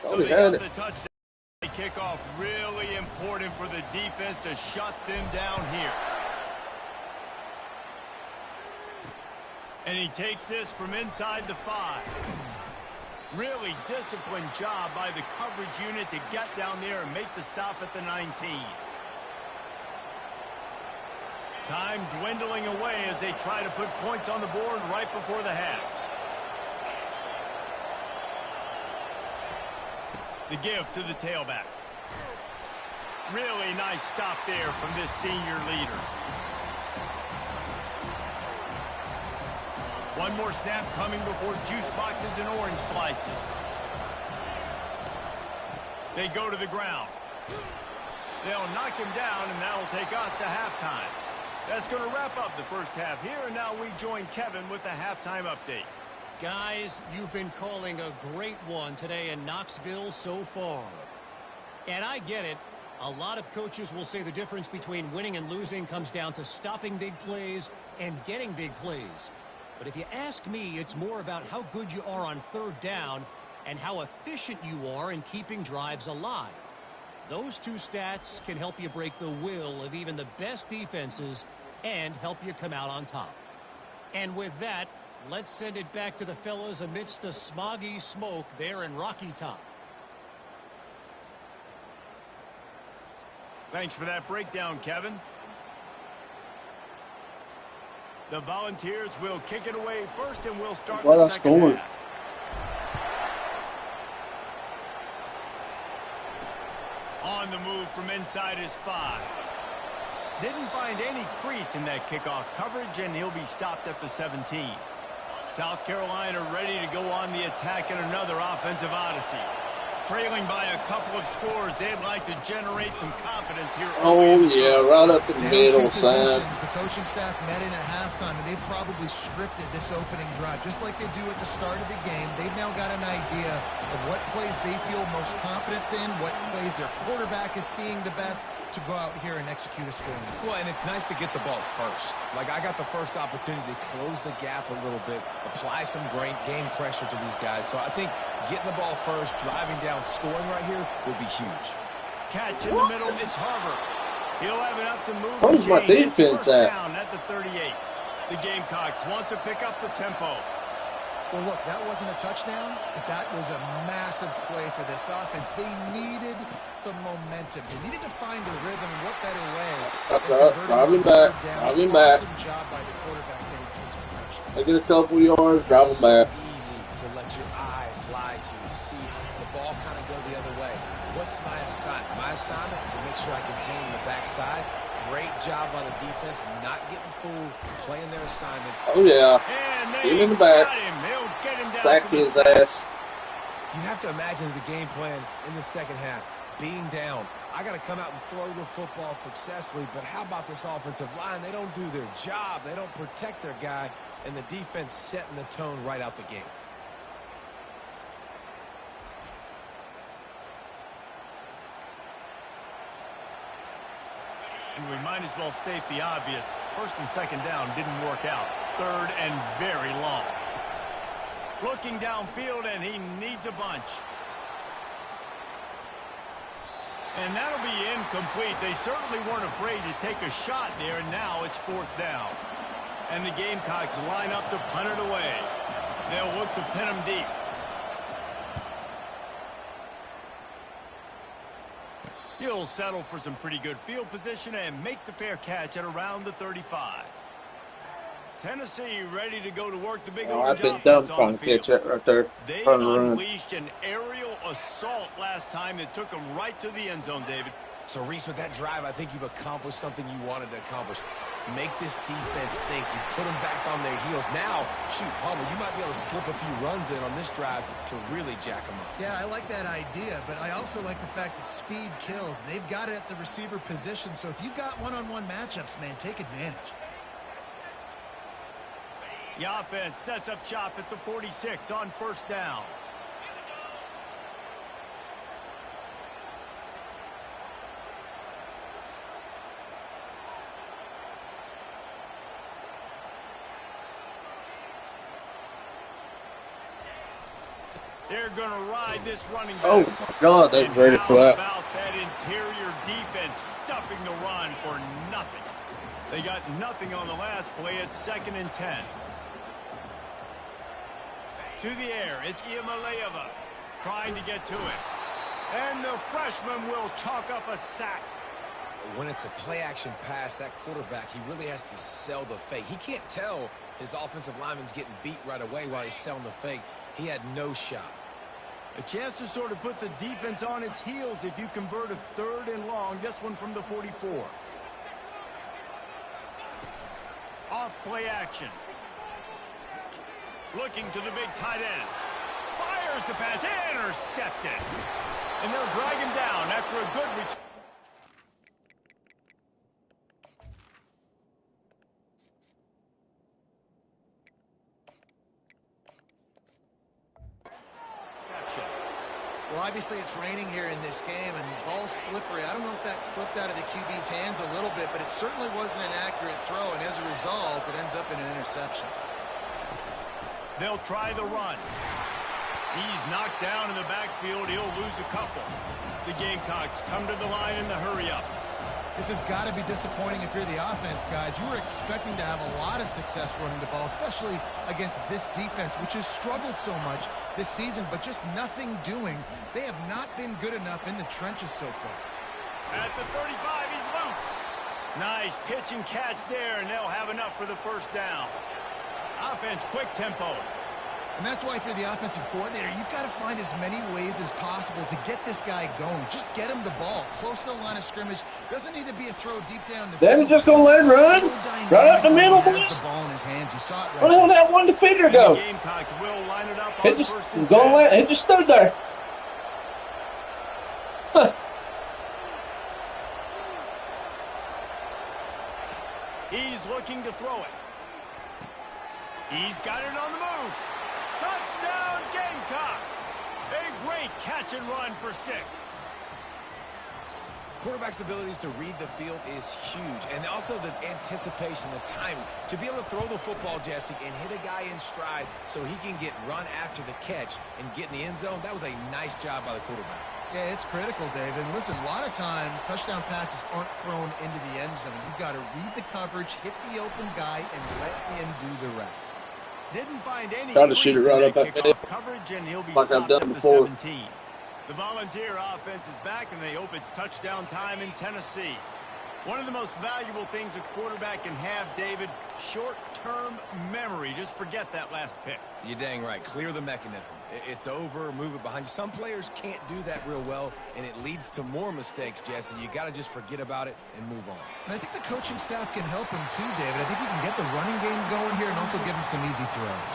So they got the touchdown. Kickoff really important for the defense to shut them down here. And he takes this from inside the 5. Really disciplined job by the coverage unit to get down there and make the stop at the 19. Time dwindling away as they try to put points on the board right before the half. The give to the tailback. Really nice stop there from this senior leader. One more snap coming before juice boxes and orange slices. They go to the ground. They'll knock him down, and that'll take us to halftime. That's going to wrap up the first half here, and now we join Kevin with the halftime update. Guys, you've been calling a great one today in Knoxville so far. And I get it. A lot of coaches will say the difference between winning and losing comes down to stopping big plays and getting big plays. But if you ask me, it's more about how good you are on third down and how efficient you are in keeping drives alive. Those two stats can help you break the will of even the best defenses and help you come out on top. And with that, let's send it back to the fellas amidst the smoggy smoke there in Rocky Top. Thanks for that breakdown, Kevin. The Volunteers will kick it away first, and we'll start the second half. On the move from inside his 5. Didn't find any crease in that kickoff coverage, and he'll be stopped at the 17. South Carolina ready to go on the attack in another offensive odyssey. Trailing by a couple of scores, they'd like to generate some confidence here. Oh, yeah, right up in the middle, Sam. The coaching staff met in at halftime, and they've probably scripted this opening drive, just like they do at the start of the game. They've now got an idea of what plays they feel most confident in, what plays their quarterback is seeing the best to go out here and execute a scoring. Well, and it's nice to get the ball first. Like, I got the first opportunity to close the gap a little bit, apply some great game pressure to these guys. So I think getting the ball first, driving down, scoring right here will be huge. Catch in the middle, it's Harvard. He'll have enough to move. Where's my defense at? Down at the 38. The Gamecocks want to pick up the tempo. Well, look, that wasn't a touchdown, but that was a massive play for this offense. They needed some momentum. They needed to find a rhythm, and what better way? Drive him back. Drive him back. Awesome job by the quarterback getting kids progression. They get a couple yards, drive him back. Easy to let your eyes lie to you. See the ball kind of go the other way. What's my assignment? My assignment is to make sure I contain the backside. Great job by the defense, not getting fooled, playing their assignment. Oh, yeah. Get him in the back. Sack his ass. You have to imagine the game plan in the second half. Being down, I got to come out and throw the football successfully, but how about this offensive line? They don't do their job. They don't protect their guy, and the defense setting the tone right out the gate. And we might as well state the obvious. First and second down didn't work out. Third and very long. Looking downfield, and he needs a bunch. And that'll be incomplete. They certainly weren't afraid to take a shot there, and now it's fourth down. And the Gamecocks line up to punt it away. They'll look to pin him deep. He'll settle for some pretty good field position and make the fair catch at around the 35. Tennessee ready to go to work the big orange I've been dumb trying to catch that right there. They unleashed an aerial assault last time that took them right to the end zone, David. So, Reese, with that drive, I think you've accomplished something you wanted to accomplish. Make this defense think. You put them back on their heels. Now, shoot, Palmer, you might be able to slip a few runs in on this drive to really jack them up. Yeah, I like that idea, but I also like the fact that speed kills. And they've got it at the receiver position, so if you've got one-on-one matchups, man, take advantage. The offense sets up shop at the 46 on first down. They're going to ride this running back. Oh, my God, they're ready for that. About that interior defense stuffing the run for nothing. They got nothing on the last play. It's 2nd and 10. To the air, it's Iamaleava trying to get to it. And the freshman will chalk up a sack. When it's a play-action pass, that quarterback, he really has to sell the fake. He can't tell his offensive lineman's getting beat right away while he's selling the fake. He had no shot. A chance to sort of put the defense on its heels if you convert a 3rd and long. This one from the 44. Off play action. Looking to the big tight end. Fires the pass. Intercepted. And they'll drag him down after a good return. Well, obviously it's raining here in this game, and the ball's slippery. I don't know if that slipped out of the QB's hands a little bit, but it certainly wasn't an accurate throw, and as a result, it ends up in an interception. They'll try the run. He's knocked down in the backfield. He'll lose a couple. The Gamecocks come to the line in the hurry-up. This has got to be disappointing if you're the offense, guys. You were expecting to have a lot of success running the ball, especially against this defense, which has struggled so much this season, but just nothing doing. They have not been good enough in the trenches so far. At the 35, he's loose. Nice pitch and catch there, and they'll have enough for the first down. Offense, quick tempo. And that's why if you're the offensive coordinator, you've got to find as many ways as possible to get this guy going. Just get him the ball close to the line of scrimmage. Doesn't need to be a throw deep down the Then field. just going to let it run. So Right up the middle, he has boys. the ball in his hands. You saw it right Where the hell did that one defender go? The Gamecocks will line it up on It just, first and 10. it just stood there. Huh. He's looking to throw it. He's got it on the move. Touchdown, Gamecocks! A great catch and run for 6. Quarterback's abilities to read the field is huge, and also the anticipation, the timing. To be able to throw the football, Jesse, and hit a guy in stride so he can get run after the catch and get in the end zone, that was a nice job by the quarterback. Yeah, it's critical, David. And listen, a lot of times touchdown passes aren't thrown into the end zone. You've got to read the coverage, hit the open guy, and let him do the rest. Didn't find any Try to shoot it right up at kickoff coverage, and he'll be like I've stopped done at the before. 17. The Volunteer offense is back, and they hope it's touchdown time in Tennessee. One of the most valuable things a quarterback can have, David, short-term memory. Just forget that last pick. You're dang right. Clear the mechanism. It's over, move it behind you. Some players can't do that real well, and it leads to more mistakes, Jesse. You got to just forget about it and move on. And I think the coaching staff can help him too, David. I think you can get the running game going here and also give him some easy throws.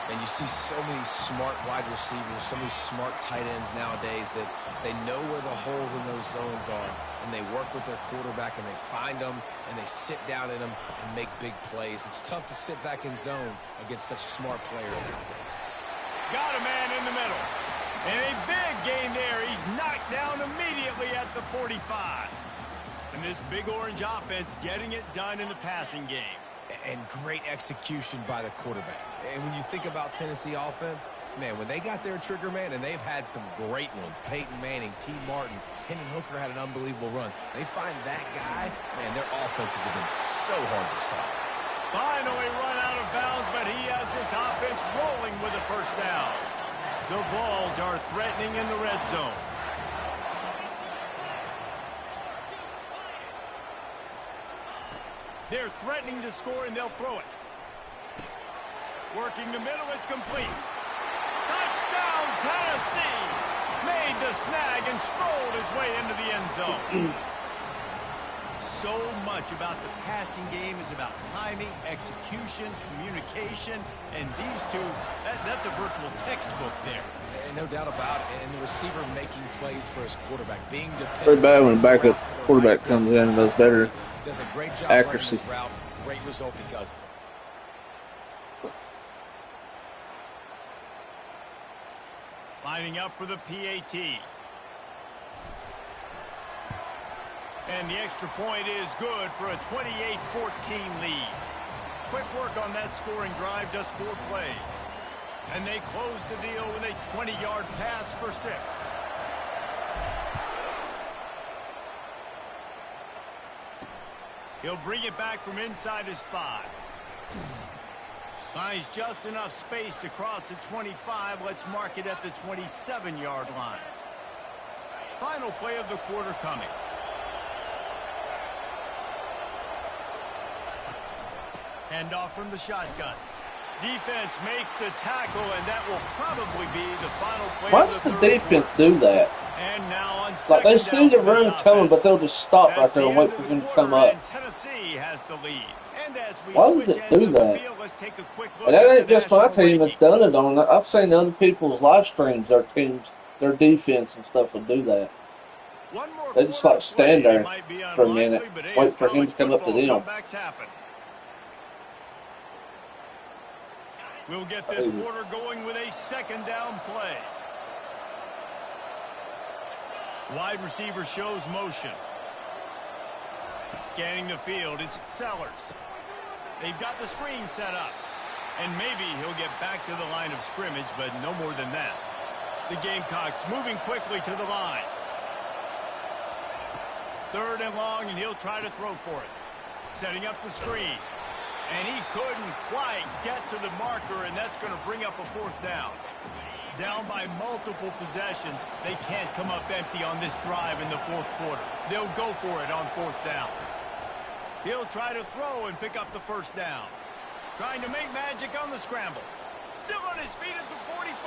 And you see so many smart wide receivers, so many smart tight ends nowadays that they know where the holes in those zones are, and they work with their quarterback, and they find them, and they sit down in them and make big plays. It's tough to sit back in zone against such smart players nowadays. Got a man in the middle. And a big gain there. He's knocked down immediately at the 45. And this big orange offense getting it done in the passing game. And great execution by the quarterback. And when you think about Tennessee offense, man, when they got their trigger man, and they've had some great ones, Peyton Manning, T. Martin, Hendon Hooker had an unbelievable run. They find that guy, man, their offenses have been so hard to stop. Finally run out of bounds, but he has this offense rolling with a first down. The Vols are threatening in the red zone. They're threatening to score, and they'll throw it. Working the middle, it's complete. Touchdown, Tennessee! Made the snag and strolled his way into the end zone. So much about the passing game is about timing, execution, communication, and these two, that's a virtual textbook there. And no doubt about it. And the receiver making plays for his quarterback, being dependent. Pretty bad when the backup quarterback comes in and does better Does a great job accuracy. running his route. Great result because of it. Lining up for the PAT. And the extra point is good for a 28-14 lead. Quick work on that scoring drive, just 4 plays. And they close the deal with a 20-yard pass for 6. He'll bring it back from inside his 5. Finds just enough space to cross the 25. Let's mark it at the 27-yard line. Final play of the quarter coming. Handoff from the shotgun. Defense makes the tackle, and that will probably be the final play. Why of does the the third defense quarter. do that? And now on Like they second see down the for this run coming, offense. but they'll just stop right That's there the and wait end for of him the to come quarter, up. and Tennessee has the lead. And as we Why does switch it ends do of the that? field, let's take a quick look And that at ain't the just my national team that's rankings. done it on. I've seen other people's live streams, their defense and stuff will do that. One more They just quarter like stand play. They there might be for a unlikely, minute, but hey, wait it's for him to college come up to football. them. Comebacks happen. We'll get this quarter going with a second down play. Wide receiver shows motion. Scanning the field, it's Sellers. They've got the screen set up. And maybe he'll get back to the line of scrimmage, but no more than that. The Gamecocks moving quickly to the line. 3rd and long, and he'll try to throw for it. Setting up the screen. And he couldn't quite get to the marker, and that's going to bring up a 4th down. Down by multiple possessions, they can't come up empty on this drive in the 4th quarter. They'll go for it on 4th down. He'll try to throw and pick up the 1st down. Trying to make magic on the scramble. Still on his feet at the 45.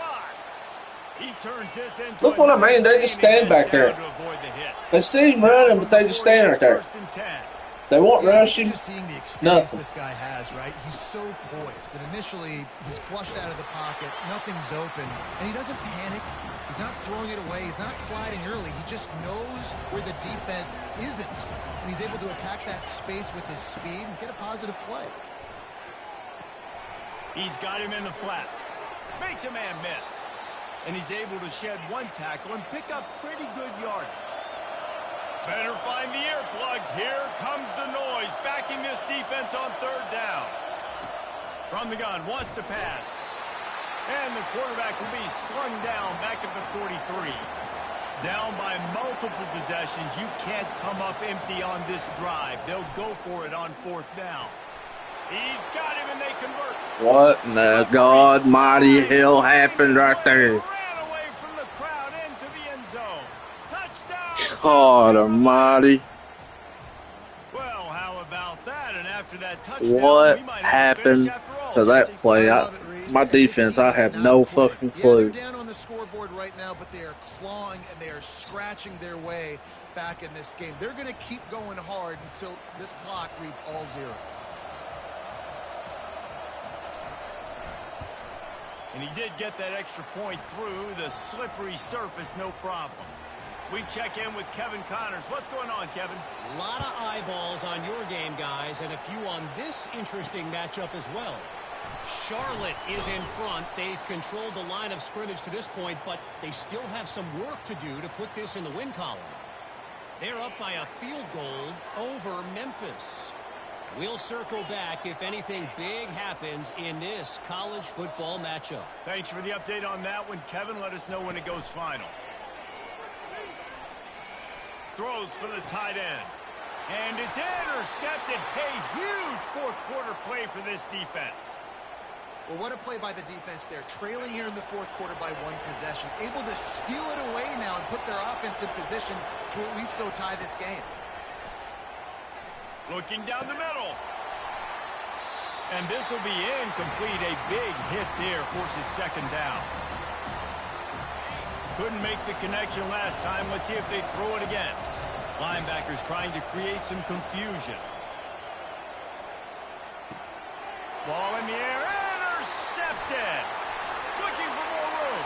He turns this into Look what I mean. They just stand back there. They see him running, but they just stand right there. They won't rush him. Just seeing the experience Nothing. this guy has, right? He's so poised that initially he's flushed out of the pocket, nothing's open, and he doesn't panic. He's not throwing it away. He's not sliding early. He just knows where the defense isn't, and he's able to attack that space with his speed and get a positive play. He's got him in the flat. Makes a man miss. And he's able to shed 1 tackle and pick up pretty good yardage. Better find the earplugs. Here comes the noise, backing this defense on 3rd down. From the gun, wants to pass. And the quarterback will be slung down back at the 43. Down by multiple possessions. You can't come up empty on this drive. They'll go for it on 4th down. He's got him, and they convert. What in the God mighty hell happened right there? Ran away from the crowd into the end zone. Touchdown. God almighty. Well, how about that? And after that touchdown, What we might have a finish happened after all, to that Jesse. play? I love it, Reese. My And this defense, team I is have not no quitting. fucking Yeah, clue. they're down on the scoreboard right now, but they are clawing and they are scratching their way back in this game. They're going to keep going hard until this clock reads all zeros. And he did get that extra point through the slippery surface, no problem. We check in with Kevin Connors. What's going on, Kevin? A lot of eyeballs on your game, guys, and a few on this interesting matchup as well. Charlotte is in front. They've controlled the line of scrimmage to this point, but they still have some work to do to put this in the win column. They're up by a field goal over Memphis. We'll circle back if anything big happens in this college football matchup. Thanks for the update on that one, Kevin. Let us know when it goes final. Throws for the tight end. And it's intercepted. A huge 4th quarter play for this defense. Well, what a play by the defense there. Trailing here in the 4th quarter by 1 possession. Able to steal it away now and put their offense in position to at least go tie this game. Looking down the middle. And this will be incomplete. A big hit there forces 2nd down. Couldn't make the connection last time. Let's see if they throw it again. Linebackers trying to create some confusion. Ball in the air. Intercepted. Looking for more room.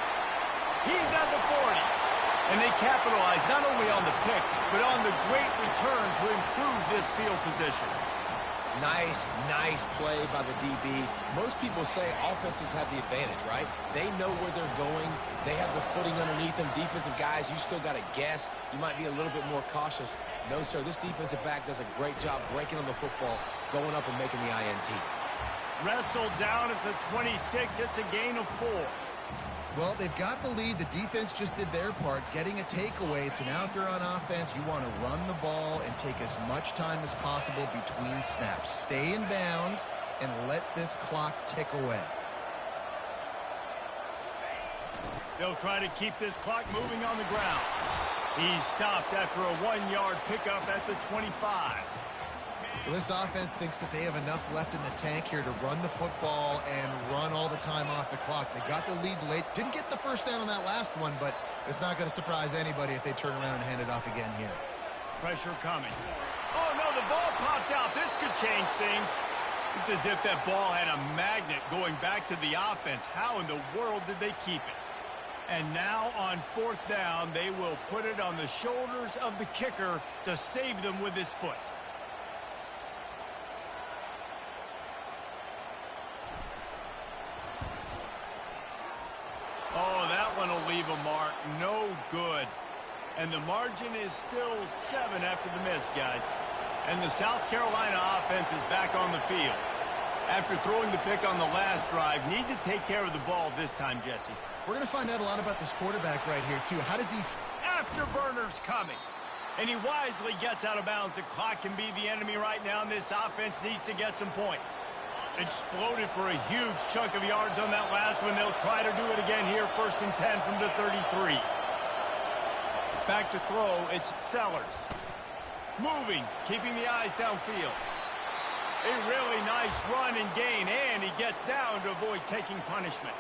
He's at the 40. And they capitalize not only on the pick, but on the great return to improve this field position. Nice play by the DB. Most people say offenses have the advantage, right? They know where they're going. They have the footing underneath them. Defensive guys, you still got to guess. You might be a little bit more cautious. No, sir, this defensive back does a great job breaking on the football, going up and making the INT. Wrestled down at the 26. It's a gain of 4. Well, they've got the lead. The defense just did their part, getting a takeaway. So now if they're on offense, you want to run the ball and take as much time as possible between snaps. Stay in bounds and let this clock tick away. They'll try to keep this clock moving on the ground. He's stopped after a 1-yard pickup at the 25. Well, this offense thinks that they have enough left in the tank here to run the football and run all the time off the clock. They got the lead late. Didn't get the 1st down on that last one, but it's not going to surprise anybody if they turn around and hand it off again here. Pressure coming. Oh, no, the ball popped out. This could change things. It's as if that ball had a magnet going back to the offense. How in the world did they keep it? And now on 4th down, they will put it on the shoulders of the kicker to save them with his foot. Oh, that one will leave a mark. No good. And the margin is still 7 after the miss, guys. And the South Carolina offense is back on the field. After throwing the pick on the last drive, need to take care of the ball this time, Jesse. We're going to find out a lot about this quarterback right here, too. How does he... Afterburner's coming. And he wisely gets out of bounds. The clock can be the enemy right now, and this offense needs to get some points. Exploded for a huge chunk of yards on that last one. They'll try to do it again here, 1st and 10 from the 33. Back to throw, it's Sellers. Moving, keeping the eyes downfield. A really nice run and gain, and he gets down to avoid taking punishment.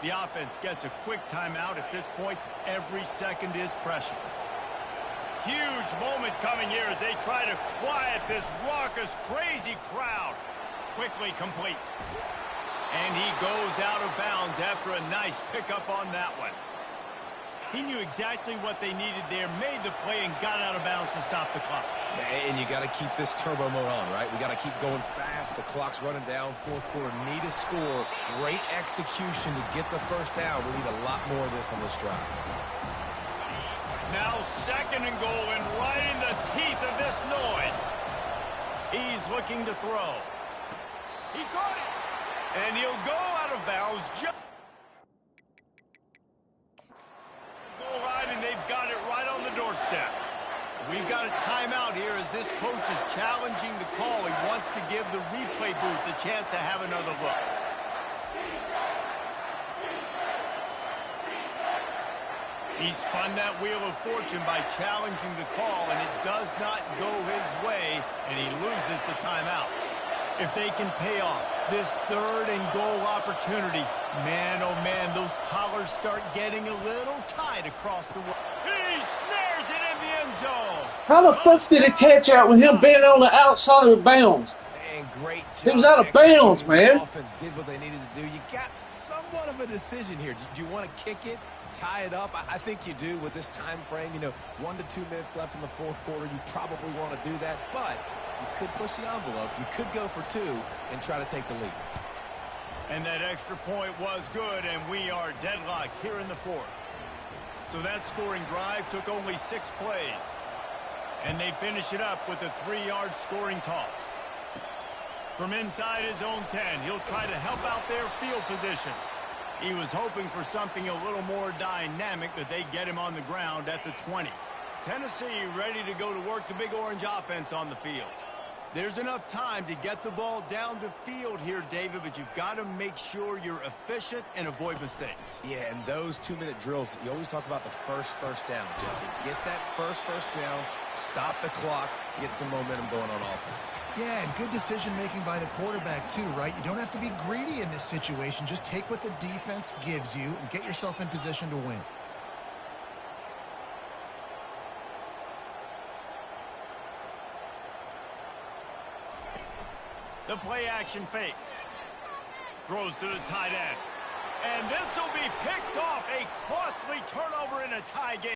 The offense gets a quick timeout at this point. Every second is precious. Huge moment coming here as they try to quiet this raucous, crazy crowd. Quickly complete. And he goes out of bounds after a nice pickup on that one. He knew exactly what they needed there, made the play, and got out of bounds to stop the clock. Yeah, and you got to keep this turbo mode on, right? We got to keep going fast. The clock's running down. 4th quarter, need a score. Great execution to get the first down. We need a lot more of this on this drive. Now 2nd and goal, and right in the teeth of this noise. He's looking to throw. He caught it. And he'll go out of bounds. Goal line, and they've got it right on the doorstep. We've got a timeout here as this coach is challenging the call. He wants to give the replay booth the chance to have another look. He spun that wheel of fortune by challenging the call, and it does not go his way, and he loses the timeout. If they can pay off this 3rd and goal opportunity, man, oh man, those collars start getting a little tight across the way. He snares it in the end zone. How the fuck did it catch out with him being on the outside of the bounds? Man, great job. He was out of bounds, man. The offense did what they needed to do. You got somewhat of a decision here. Do you want to kick it, tie it up? I think you do with this time frame. 1 to 2 minutes left in the 4th quarter. You probably want to do that, but you could push the envelope. You could go for 2 and try to take the lead. And that extra point was good, and we are deadlocked here in the 4th. So that scoring drive took only 6 plays. And they finish it up with a 3-yard scoring toss. From inside his own 10, he'll try to help out their field position. He was hoping for something a little more dynamic, that they get him on the ground at the 20. Tennessee ready to go to work the Big Orange offense on the field. There's enough time to get the ball down the field here, David, but you've got to make sure you're efficient and avoid mistakes. Yeah, and those 2-minute drills, you always talk about the first down, Jesse. Get that first down, stop the clock, get some momentum going on offense. Yeah, and good decision-making by the quarterback, too, right? You don't have to be greedy in this situation. Just take what the defense gives you and get yourself in position to win. The play-action fake. Throws to the tight end. And this will be picked off. A costly turnover in a tie game.